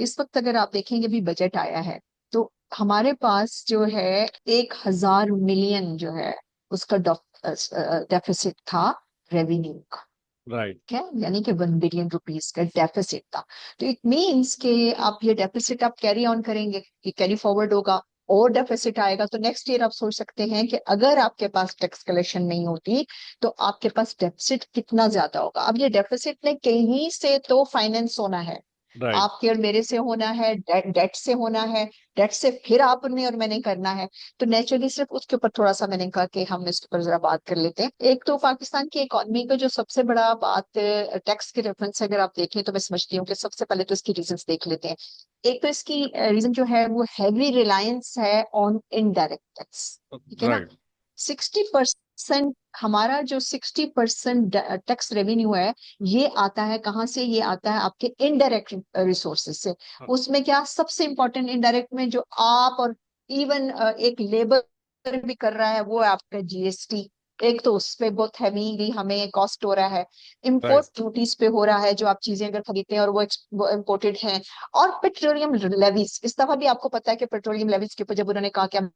इस वक्त अगर आप देखेंगे भी बजट आया है तो हमारे पास जो है 1,000 मिलियन जो है उसका डेफिसिट था रेवेन्यू का। राइट। ठीक है, यानी कि 1 बिलियन रुपीस का डेफिसिट था। तो इट मीन्स कि आप ये डेफिसिट आप कैरी ऑन करेंगे, ये कैरी फॉरवर्ड होगा और डेफिसिट आएगा। तो नेक्स्ट ईयर आप सोच सकते हैं कि अगर आपके पास टैक्स कलेक्शन नहीं होती तो आपके पास डेफिसिट कितना ज्यादा होगा। अब ये डेफिसिट ने कहीं से तो फाइनेंस होना है, राइट। आपके और मेरे से होना है, डेट से होना है, डेट से फिर आपने और मैंने करना है। तो नेचुरली सिर्फ उसके ऊपर थोड़ा सा मैंने कहा कि हम इसके ऊपर जरा बात कर लेते हैं। एक तो पाकिस्तान की इकोनॉमी का जो सबसे बड़ा बात टैक्स के रेफरेंस से अगर आप देखें तो मैं समझती हूँ कि सबसे पहले तो इसकी रीजंस देख लेते हैं। एक तो इसकी रीजन जो है वो हैवी रिलायंस है ऑन इनडायरेक्ट टैक्स। ठीक है ना, राइट। 60%, हमारा जो 60% टैक्स रेवेन्यू है ये आता है कहाँ से? ये आता है आपके इनडायरेक्ट रिसोर्सेज से। उसमें क्या सबसे इंपॉर्टेंट इनडायरेक्ट में जो आप और इवन एक लेबर भी कर रहा है वो है आपका जीएसटी। एक तो उस पे बहुत हैवीली हमें कॉस्ट हो रहा है। राइट। इम्पोर्ट ड्यूटीज पे हो रहा है, जो आप चीजें अगर खरीदते हैं और वो इम्पोर्टेड हैं। और पेट्रोलियम लेवीज, इस दफा भी आपको पता है कि पेट्रोलियम लेवीज के ऊपर जब उन्होंने कहा कि हम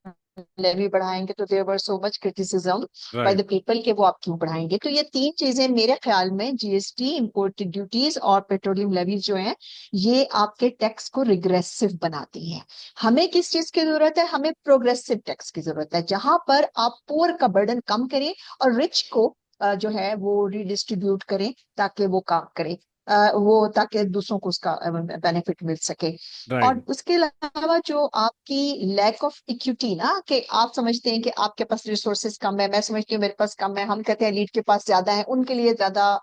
लेवी बढ़ाएंगे तो there were so much criticism by right. The people कि वो आप क्यों बढ़ाएंगे। तो ये तीन चीजें मेरे ख्याल में, जीएसटी, इंपोर्ट ड्यूटीज और पेट्रोलियम लेवीज जो हैं, ये आपके टैक्स को रिग्रेसिव बनाती हैं। हमें किस चीज की जरूरत है? हमें प्रोग्रेसिव टैक्स की जरूरत है, जहां पर आप पुअर का बर्डन कम करें और रिच को जो है वो रिडिस्ट्रीब्यूट करें ताकि वो काम करे, वो ताकि दूसरों को उसका बेनिफिट मिल सके। और राइट। उसके अलावा जो आपकी लैक ऑफ इक्विटी ना, कि आप समझते हैं कि आपके पास रिसोर्सेज कम है, मैं समझती हूँ मेरे पास कम है, हम कहते हैं लीड के पास ज्यादा है, उनके लिए ज्यादा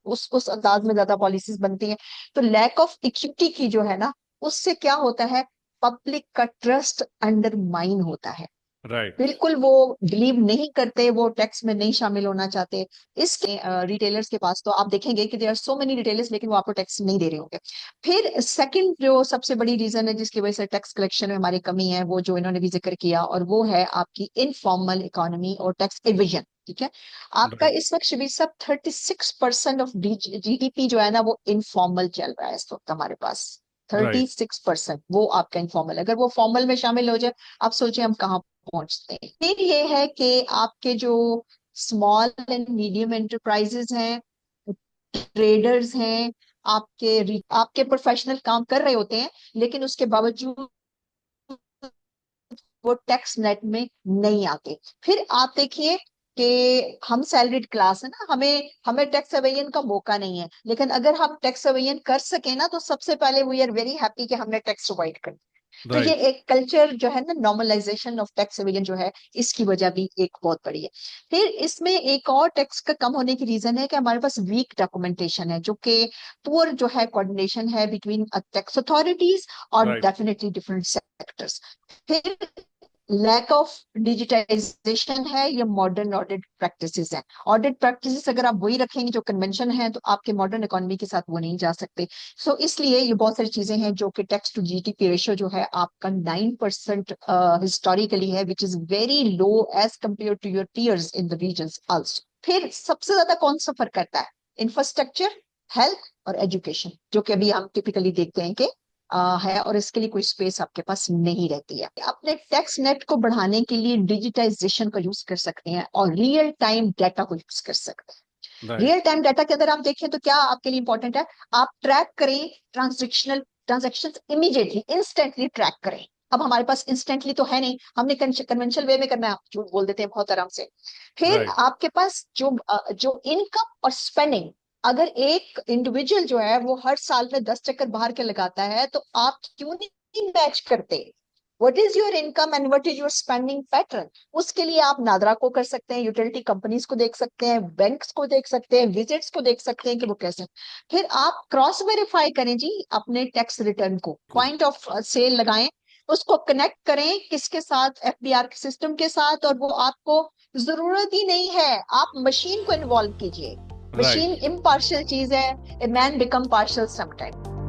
उस अंदाज में ज्यादा पॉलिसीज बनती हैं। तो लैक ऑफ इक्विटी की जो है ना, उससे क्या होता है? पब्लिक का ट्रस्ट अंडरमाइन होता है। राइट। बिल्कुल वो बिलीव नहीं करते, वो टैक्स में नहीं शामिल होना चाहते। इसके रिटेलर्स के पास तो आप देखेंगे कि there are so many retailers, लेकिन वो आपको टैक्स नहीं दे रहे होंगे। फिर सेकंड जो सबसे बड़ी रीजन है जिसकी वजह से टैक्स कलेक्शन में हमारी कमी है, वो जो इन्होंने भी जिक्र किया, और वो है आपकी इनफॉर्मल इकोनॉमी और टैक्स एविजन। ठीक है, आपका राइट। इस वक्त शबीर सब 36% ऑफ जीडीपी जो है ना वो इनफॉर्मल चल रहा है इस वक्त हमारे पास। Thirty right. सिक्स परसेंट वो आपका इनफॉर्मल, अगर वो फॉर्मल में शामिल हो जाए, आप सोचिए हम कहाँ पहुंचते हैं। फिर ये है कि आपके जो स्मॉल एंड मीडियम एंटरप्राइजेस हैं, ट्रेडर्स हैं, आपके प्रोफेशनल काम कर रहे होते हैं, लेकिन उसके बावजूद वो टैक्स नेट में नहीं आते। फिर आप देखिए कि हम सैलरीड क्लास है ना, हमें हमें टैक्स अवेयन का मौका नहीं है, लेकिन अगर हम टैक्स अवेयन कर सके ना तो सबसे पहले वी आर वेरी हैप्पी कि हमने टैक्स अवॉइड कर। तो ये राइट। एक कल्चर जो है ना, नॉर्मलाइजेशन ऑफ टैक्स एविजन जो है, इसकी वजह भी एक बहुत बड़ी है। फिर इसमें एक और टैक्स का कम होने की रीजन है कि हमारे पास वीक डॉक्यूमेंटेशन है, जो कि पुअर जो है कोऑर्डिनेशन है बिटवीन टैक्स अथॉरिटीज और राइट। Definitely different sectors. फिर लैक ऑफ डिजिटाइजेशन है, ये मॉडर्न ऑडिट प्रैक्टिसेस हैं। ऑडिट प्रैक्टिसेस अगर आप वही रखेंगे जो कन्वेंशन है तो आपके मॉडर्न इकोनॉमी के साथ वो नहीं जा सकते। सो इसलिए ये बहुत सारी चीजें हैं जो कि टैक्स टू जीडीपी रेशियो जो है आपका 9% हिस्टोरिकली है, which is very low as compare to your peers in the regions also. फिर सबसे ज्यादा कौन सफर करता है? इंफ्रास्ट्रक्चर, हेल्थ और एजुकेशन, जो कि अभी हम टिपिकली देखते हैं कि है, और इसके लिए कोई स्पेस आपके पास नहीं रहती है। अपने टैक्स नेट को बढ़ाने के लिए डिजिटाइजेशन का यूज कर सकते हैं और रियल टाइम डाटा को यूज कर सकते हैं। राइट। रियल टाइम डाटा के अंदर आप देखें तो क्या आपके लिए इंपॉर्टेंट है? आप ट्रैक करें transactional transaction, immediately instantly track करें। अब हमारे पास इंस्टेंटली तो है नहीं, हमने कन्वेंशनल वे में करना है, झूठ बोल देते हैं बहुत आराम से। फिर राइट। आपके पास जो इनकम और स्पेंडिंग, अगर एक इंडिविजुअल जो है वो हर साल में 10 चक्कर बाहर के लगाता है तो आप क्यों नहीं मैच करते? What is your income and what is your spending pattern? उसके लिए आप नादरा को कर सकते हैं, यूटिलिटी कंपनीज को देख सकते हैं, बैंक्स को देख सकते हैं, विजिट्स को देख सकते हैं कि वो कैसे। फिर आप क्रॉस वेरीफाई करें जी अपने टैक्स रिटर्न को, पॉइंट ऑफ सेल लगाएं, उसको कनेक्ट करें किसके साथ? एफबीआर के सिस्टम के साथ। और वो आपको जरूरत ही नहीं है, आप मशीन को इन्वॉल्व कीजिए। Machine right. इम्पार्शियल चीज है, a man become partial sometime.